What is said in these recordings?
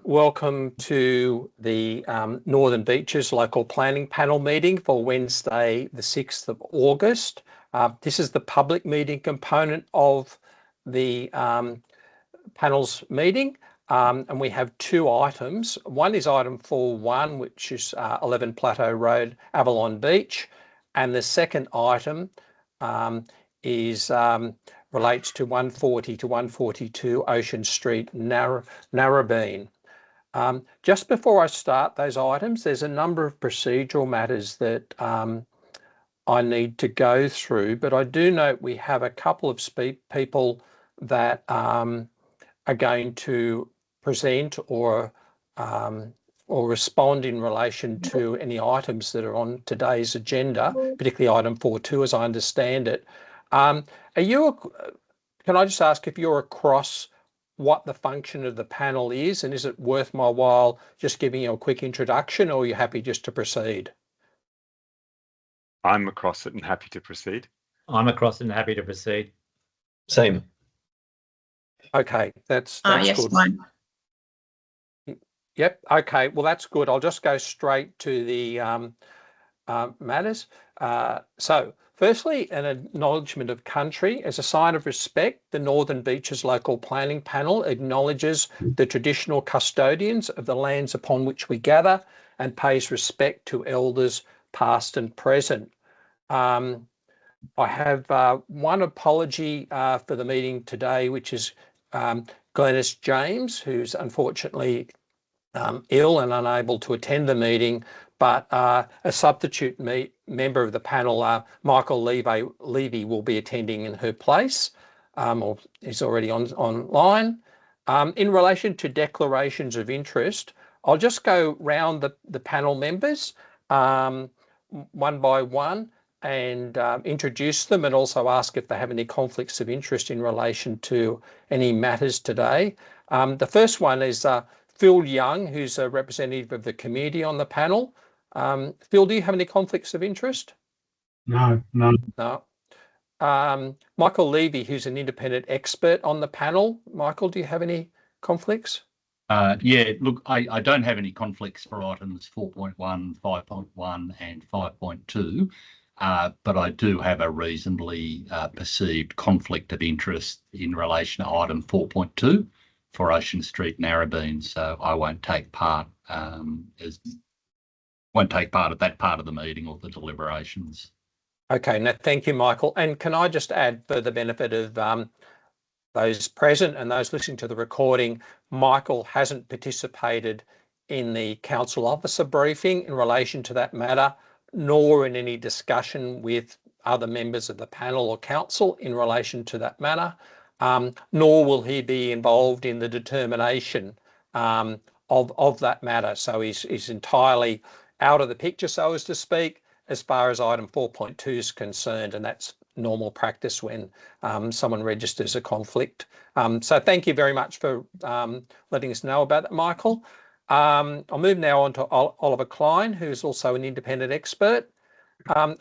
Welcome to the Northern Beaches Local Planning Panel meeting for Wednesday, the 6th of August. This is the public meeting component of the panel's meeting, and we have two items. One is item 4.1, which is 11 Plateau Road, Avalon Beach, and the second item relates to 140 to 142 Ocean Street, Narrabeen. Just before I start those items, there's a number of procedural matters that I need to go through, but I do note we have a couple of people that are going to present or respond in relation to any items that are on today's agenda, particularly item 4.2 as I understand it. Can I just ask if you're across what the function of the panel is, and is it worth my while just giving you a quick introduction, or are you happy just to proceed? I'm across it and happy to proceed. I'm across and happy to proceed. Same. Okay, that's yes, good. fine. Yep. Okay. Well, that's good. I'll just go straight to the matters. So, firstly, an acknowledgement of country. As a sign of respect, the Northern Beaches Local Planning Panel acknowledges the traditional custodians of the lands upon which we gather and pays respect to elders past and present. I have one apology for the meeting today, which is Glenys James, who's unfortunately ill and unable to attend the meeting, but a substitute member of the panel, Michael Levy, will be attending in her place, or is already online. In relation to declarations of interest, I'll just go round the panel members one by one and introduce them, and also ask if they have any conflicts of interest in relation to any matters today. The first one is Phil Young, who's a representative of the community on the panel. Phil, do you have any conflicts of interest? No, none. No. Michael Levy, who's an independent expert on the panel. Michael, do you have any conflicts? Yeah, look, I don't have any conflicts for items 4.1, 5.1 and 5.2, but I do have a reasonably perceived conflict of interest in relation to item 4.2 for Ocean Street, Narrabeen, so I won't take part at that part of the meeting or the deliberations. Okay, now thank you, Michael. And can I just add, for the benefit of those present and those listening to the recording, Michael hasn't participated in the council officer briefing in relation to that matter, nor in any discussion with other members of the panel or council in relation to that matter, nor will he be involved in the determination of that matter. So he's entirely out of the picture, so as to speak, as far as item 4.2 is concerned, and that's normal practice when someone registers a conflict. So thank you very much for letting us know about that, Michael. I'll move now on to Oliver Klein, who's also an independent expert.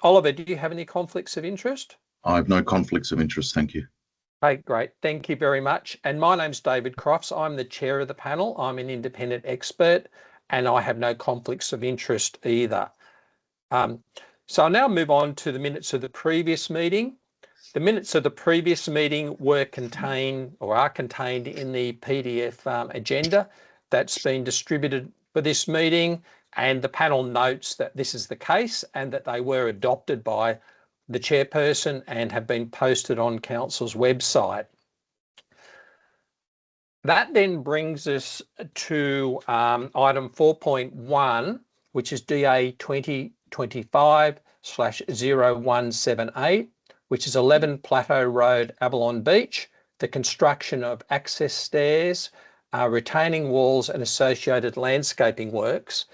Oliver, do you have any conflicts of interest? I have no conflicts of interest, thank you. Okay, great. Thank you very much. And my name's David Crofts. I'm the chair of the panel. I'm an independent expert, and I have no conflicts of interest either. So I'll now move on to the minutes of the previous meeting. The minutes of the previous meeting were contained or are contained in the PDF agenda that's been distributed for this meeting, and the panel notes that this is the case and that they were adopted by the chairperson and have been posted on council's website. That then brings us to item 4.1, which is DA 2025/0178, which is 11 Plateau Road, Avalon Beach, the construction of access stairs, retaining walls and associated landscaping works.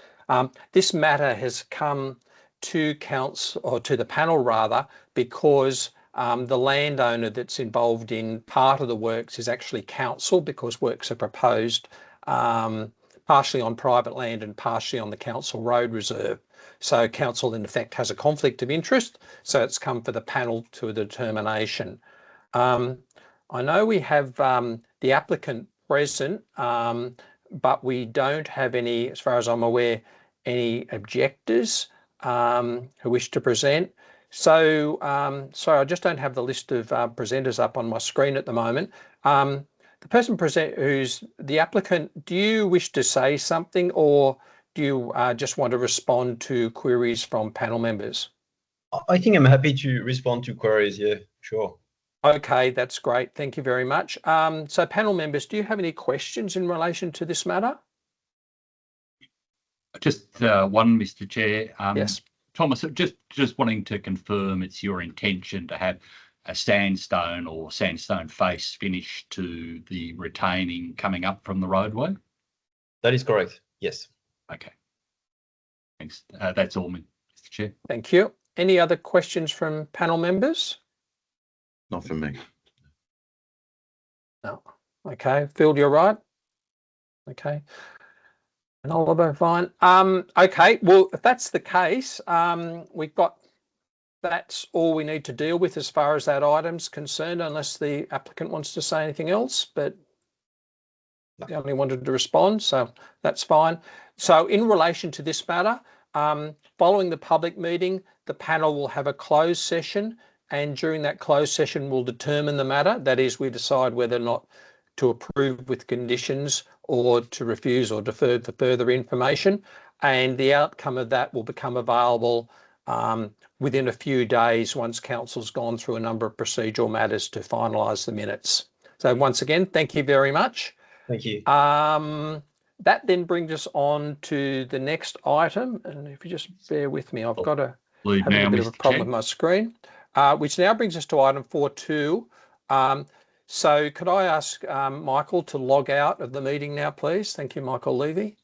This matter has come to council, or to the panel rather, because the landowner that's involved in part of the works is actually council, because works are proposed partially on private land and partially on the council road reserve. So council in effect has a conflict of interest, so it's come for the panel to a determination. I know we have the applicant present but we don't have any, as far as I'm aware, any objectors who wish to present. So, sorry, I just don't have the list of presenters up on my screen at the moment. The person who's the applicant, do you wish to say something, or do you just want to respond to queries from panel members? I think I'm happy to respond to queries, yeah, sure. Okay, that's great. Thank you very much. So panel members, do you have any questions in relation to this matter? Just one, Mr. Chair. Yes. Thomas, just wanting to confirm it's your intention to have a sandstone or sandstone face finish to the retaining coming up from the roadway? That is correct, yes. Okay. Thanks. That's all, Mr. Chair. Thank you. Any other questions from panel members? Not for me. No. Okay. Phil, you're right. Okay. And Oliver, fine. Okay. Well, if that's the case, that's all we need to deal with as far as that item's concerned, unless the applicant wants to say anything else, but they only wanted to respond, so that's fine. So in relation to this matter, following the public meeting, the panel will have a closed session, and during that closed session we'll determine the matter. That is, we decide whether or not to approve with conditions or to refuse or defer for further information, and the outcome of that will become available within a few days once council's gone through a number of procedural matters to finalise the minutes. So once again, thank you very much. Thank you. That then brings us on to the next item, and if you just bear with me, I've got to have a bit of a problem with my screen, which now brings us to item 4.2. So could I ask Michael to log out of the meeting now, please? Thank you, Michael Levy.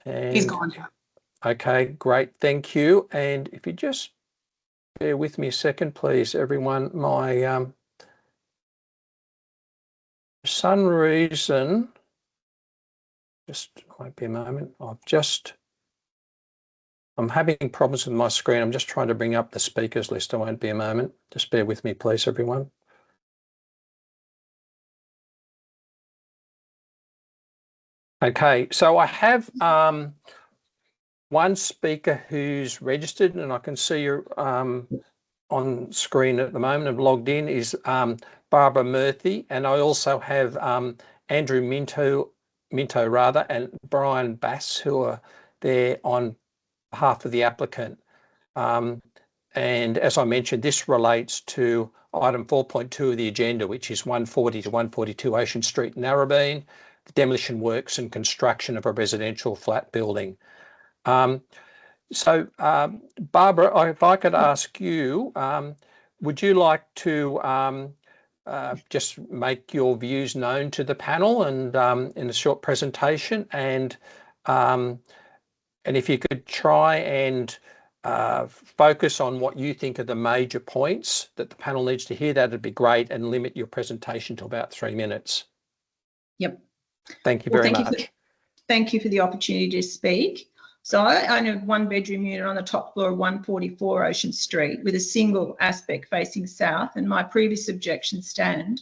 And, he's gone. Okay, great, thank you. And if you just bear with me a second, please, everyone. My for some reason, just won't be a moment. I'm having problems with my screen. I'm just trying to bring up the speakers list. I won't be a moment. Just bear with me, please, everyone. Okay, so I have one speaker who's registered, and I can see you're on screen at the moment and logged in, is Barbara Murphy, and I also have Andrew Minto and Brian Bass, who are there on behalf of the applicant. And as I mentioned, this relates to item 4.2 of the agenda, which is 140 to 142 Ocean Street, Narrabeen, the demolition works and construction of a residential flat building. So Barbara, if I could ask you, would you like to just make your views known to the panel and in a short presentation, and if you could try and focus on what you think are the major points that the panel needs to hear, that'd be great, and limit your presentation to about 3 minutes. Yep. Thank you very much. Thank you for the opportunity to speak. So I own a 1-bedroom unit on the top floor of 144 Ocean Street with a single aspect facing south, and my previous objections stand.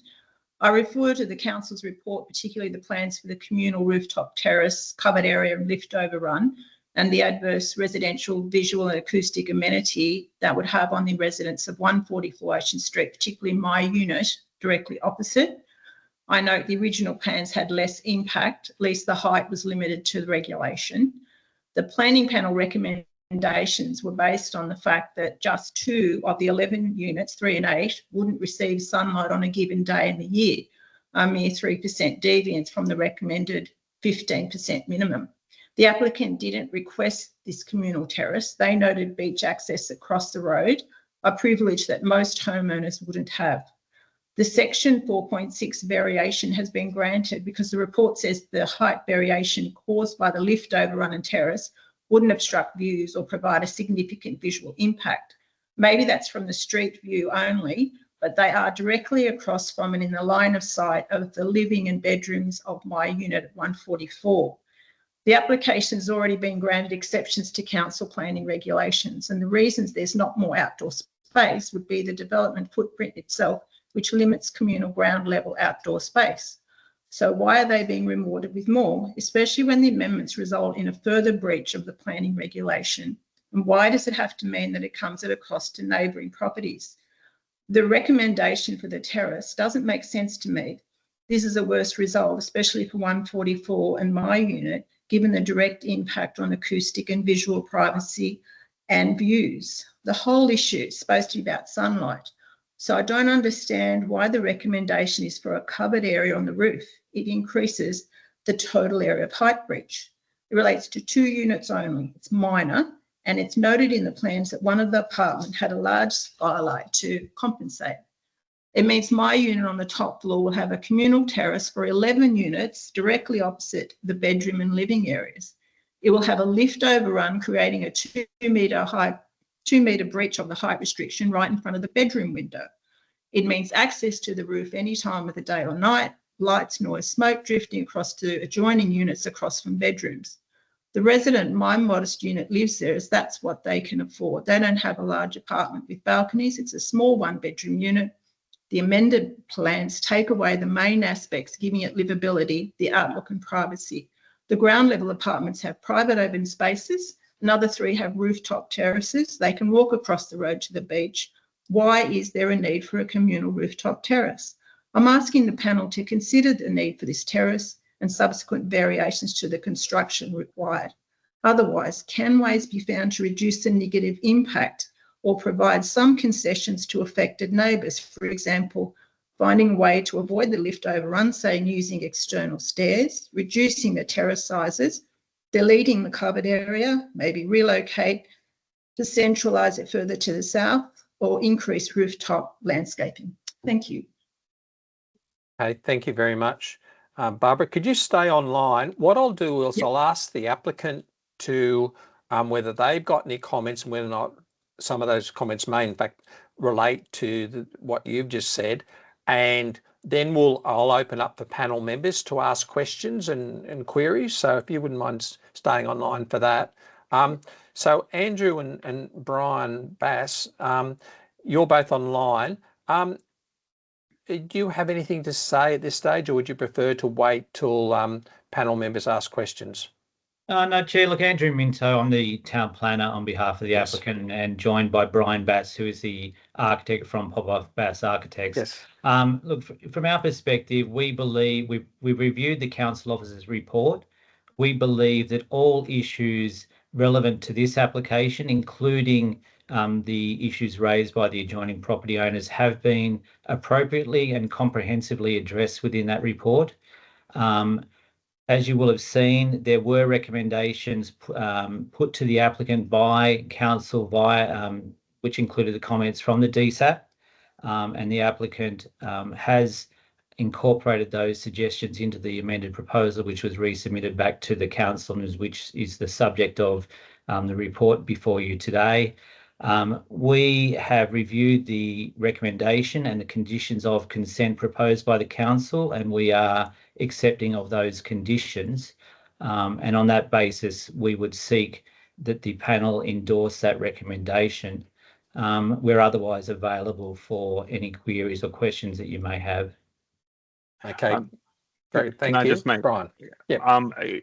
I refer to the council's report, particularly the plans for the communal rooftop terrace, covered area and lift overrun, and the adverse residential visual and acoustic amenity that would have on the residents of 144 Ocean Street, particularly my unit directly opposite. I note the original plans had less impact, at least the height was limited to the regulation. The planning panel recommendations were based on the fact that just 2 of the 11 units, 3 and 8, wouldn't receive sunlight on a given day in the year, a mere 3% deviance from the recommended 15% minimum. The applicant didn't request this communal terrace. They noted beach access across the road, a privilege that most homeowners wouldn't have. The section 4.6 variation has been granted because the report says the height variation caused by the lift overrun and terrace wouldn't obstruct views or provide a significant visual impact. Maybe that's from the street view only, but they are directly across from and in the line of sight of the living and bedrooms of my unit at 144. The application has already been granted exceptions to council planning regulations, and the reasons there's not more outdoor space would be the development footprint itself, which limits communal ground level outdoor space. So why are they being rewarded with more, especially when the amendments result in a further breach of the planning regulation? And why does it have to mean that it comes at a cost to neighbouring properties? The recommendation for the terrace doesn't make sense to me. This is a worse result, especially for 144 and my unit, given the direct impact on acoustic and visual privacy and views. The whole issue is supposed to be about sunlight. So I don't understand why the recommendation is for a covered area on the roof. It increases the total area of height breach. It relates to 2 units only. It's minor, and it's noted in the plans that one of the apartments had a large skylight to compensate. It means my unit on the top floor will have a communal terrace for 11 units directly opposite the bedroom and living areas. It will have a lift overrun, creating a 2 metre breach of the height restriction right in front of the bedroom window. It means access to the roof any time of the day or night, lights, noise, smoke drifting across to adjoining units across from bedrooms. The resident in my modest unit lives there as that's what they can afford. They don't have a large apartment with balconies. It's a small 1-bedroom unit. The amended plans take away the main aspects, giving it livability, the outlook and privacy. The ground level apartments have private open spaces. Another 3 have rooftop terraces. They can walk across the road to the beach. Why is there a need for a communal rooftop terrace? I'm asking the panel to consider the need for this terrace and subsequent variations to the construction required. Otherwise, can ways be found to reduce the negative impact or provide some concessions to affected neighbours? For example, finding a way to avoid the lift overrun, say using external stairs, reducing the terrace sizes, deleting the covered area, maybe relocate to centralise it further to the south, or increase rooftop landscaping. Thank you. Okay, thank you very much. Barbara, could you stay online? What I'll do is I'll ask the applicant to whether they've got any comments and whether or not some of those comments may in fact relate to what you've just said. And then I'll open up for panel members to ask questions and queries. So if you wouldn't mind staying online for that. So Andrew and Brian Bass, you're both online. Do you have anything to say at this stage, or would you prefer to wait till panel members ask questions? No, Chair. Look, Andrew Minto, I'm the town planner on behalf of the applicant, and joined by Brian Bass, who is the architect from Popov Bass Architects. Yes. Look, from our perspective, we believe we've reviewed the council officer's report. We believe that all issues relevant to this application, including the issues raised by the adjoining property owners, have been appropriately and comprehensively addressed within that report. As you will have seen, there were recommendations put to the applicant by council which included the comments from the DSAP, and the applicant has incorporated those suggestions into the amended proposal, which was resubmitted back to the council, which is the subject of the report before you today. We have reviewed the recommendation and the conditions of consent proposed by the council, and we are accepting of those conditions. And on that basis, we would seek that the panel endorse that recommendation. We're otherwise available for any queries or questions that you may have. Okay. Great. Thank Can I you, just make, Brian. Yeah.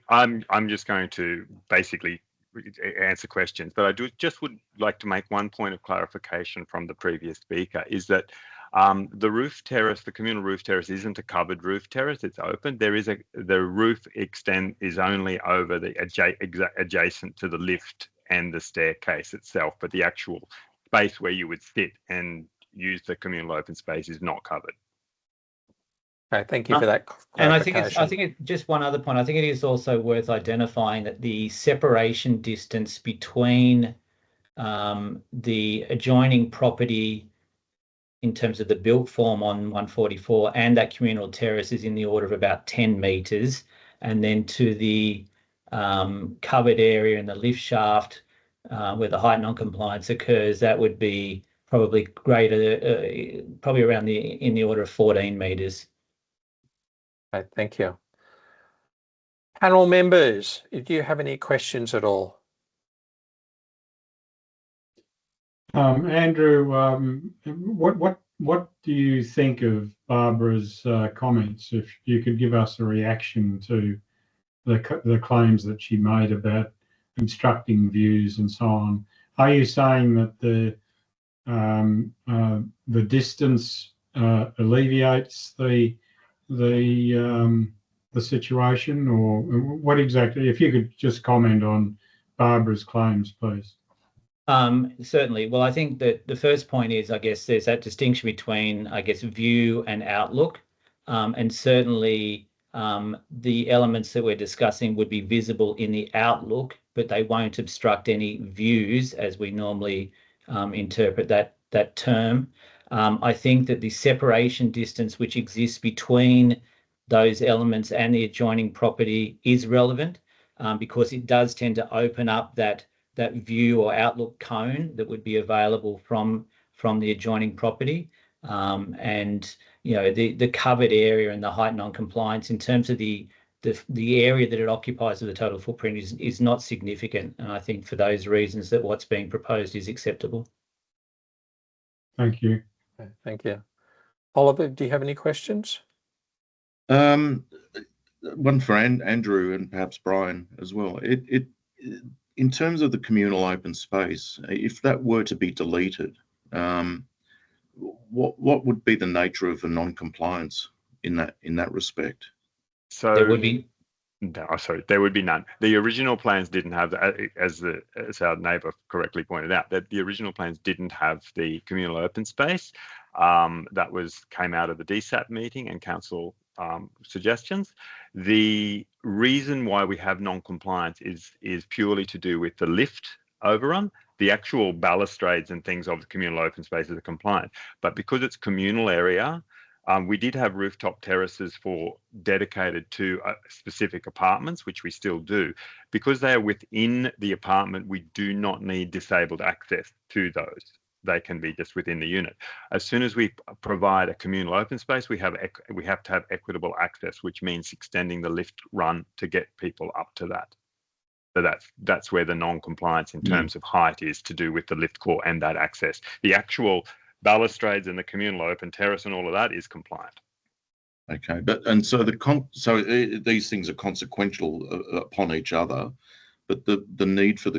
I'm just going to basically answer questions, but I would like to make one point of clarification from the previous speaker, is that the roof terrace, the communal roof terrace, isn't a covered roof terrace. It's open. The roof extent is only over the adjacent to the lift and the staircase itself, but the actual space where you would sit and use the communal open space is not covered. Okay, thank you for that And clarification. I think it's just one other point. I think it is also worth identifying that the separation distance between the adjoining property in terms of the built form on 144 and that communal terrace is in the order of about 10 metres. And then to the covered area in the lift shaft where the height non-compliance occurs, that would be probably greater, probably around in the order of 14 metres. Okay, thank you. Panel members, do you have any questions at all? Andrew, what do you think of Barbara's comments? If you could give us a reaction to the claims that she made about obstructing views and so on. Are you saying that the distance alleviates the situation, or what exactly? If you could just comment on Barbara's claims, please. Certainly. Well, I think that the first point is, I guess, there's that distinction between, I guess, view and outlook, and certainly the elements that we're discussing would be visible in the outlook, but they won't obstruct any views as we normally interpret that term. I think that the separation distance which exists between those elements and the adjoining property is relevant because it does tend to open up that view or outlook cone that would be available from the adjoining property. And the covered area and the height non-compliance in terms of the area that it occupies of the total footprint is not significant. And I think for those reasons that what's being proposed is acceptable. Thank you. Okay, thank you. Oliver, do you have any questions? One for Andrew and perhaps Brian as well. In terms of the communal open space, if that were to be deleted, what would be the nature of a non-compliance in that respect? So There would be. No, sorry, there would be none. The original plans didn't have, as our neighbour correctly pointed out, that the original plans didn't have the communal open space. That came out of the DSAP meeting and council suggestions. The reason why we have non-compliance is purely to do with the lift overrun. The actual balustrades and things of the communal open spaces are compliant, but because it's communal area, we did have rooftop terraces dedicated to specific apartments, which we still do. Because they are within the apartment, we do not need disabled access to those. They can be just within the unit. As soon as we provide a communal open space, we have to have equitable access, which means extending the lift run to get people up to that. So that's where the non-compliance in terms of height is to do with the lift core and that access. The actual balustrades and the communal open terrace and all of that is compliant. Okay, so these things are consequential upon each other, but the need for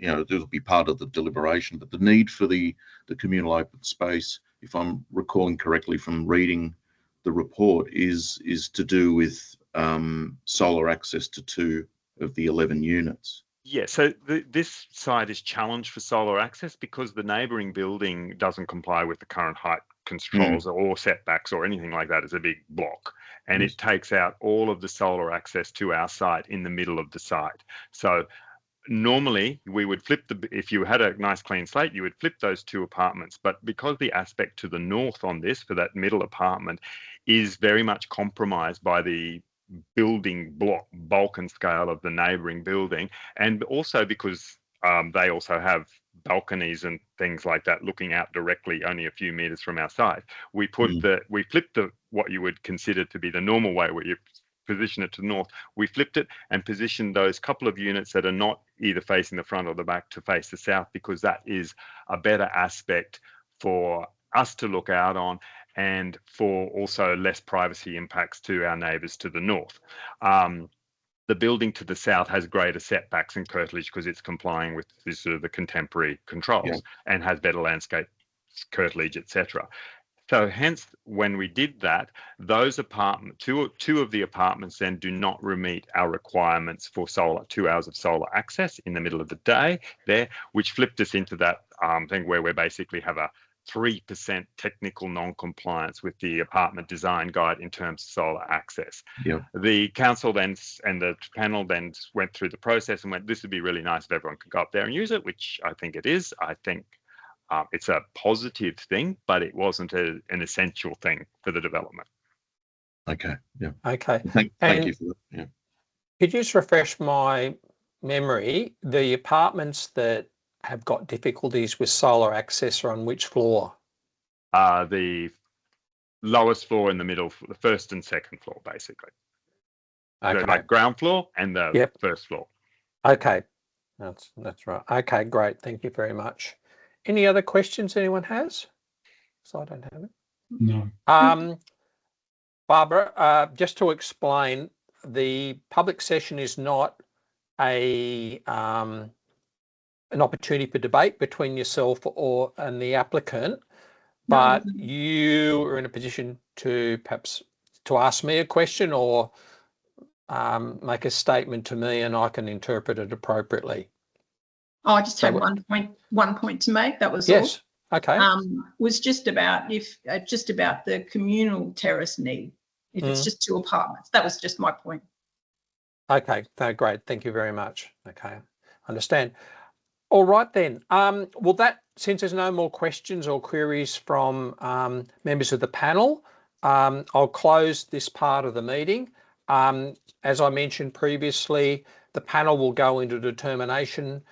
and it'll be part of the deliberation, but the need for the communal open space, if I'm recalling correctly from reading the report, is to do with solar access to 2 of the 11 units. Yeah, so this site is challenged for solar access because the neighbouring building doesn't comply with the current height controls or setbacks or anything like that. It's a big block, and it takes out all of the solar access to our site in the middle of the site. So normally we would flip if you had a nice clean slate, you would flip those 2 apartments, but because the aspect to the north on this for that middle apartment is very much compromised by the building block bulk and scale of the neighbouring building, and also because they also have balconies and things like that looking out directly only a few meters from our site, we flipped what you would consider to be the normal way where you position it to the north. We flipped it and positioned those couple of units that are not either facing the front or the back to face the south, because that is a better aspect for us to look out on, and for also less privacy impacts to our neighbours to the north. The building to the south has greater setbacks and curtilage because it's complying with the contemporary controls and has better landscape curtilage, etc. So hence, when we did that, those two of the apartments then do not meet our requirements for 2 hours of solar access in the middle of the day there, which flipped us into that thing where we basically have a 3% technical non-compliance with the apartment design guide in terms of solar access. The council then and the panel then went through the process and went, this would be really nice if everyone could go up there and use it, which I think it is. I think it's a positive thing, but it wasn't an essential thing for the development. Okay, yeah. Okay. Thank you for that. Yeah. Could you just refresh my memory? The apartments that have got difficulties with solar access are on which floor? The lowest floor in the middle, the first and second floor, basically. Okay. So like ground floor and the first floor. Okay, that's right. Okay, great. Thank you very much. Any other questions anyone has? So I don't have it. No. Barbara, just to explain, the public session is not an opportunity for debate between yourself and the applicant, but you are in a position to perhaps to ask me a question or make a statement to me, and I can interpret it appropriately. Oh, I just had one point to make. That was yes. All. Okay. Was just about the communal terrace need. If it's just 2 apartments, that was just my point. Okay. No, great. Thank you very much. Okay, understand. All right then. Well, since there's no more questions or queries from members of the panel, I'll close this part of the meeting. As I mentioned previously, the panel will go into determination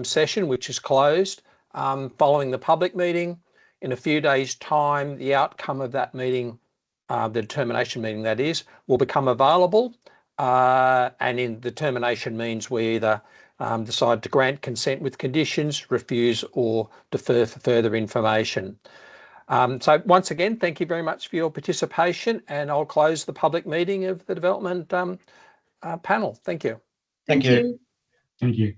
session, which is closed, following the public meeting. In a few days' time, the outcome of that meeting, the determination meeting that is, will become available. And in determination means we either decide to grant consent with conditions, refuse, or defer for further information. So once again, thank you very much for your participation, and I'll close the public meeting of the development panel. Thank you. Thank you. Thank you.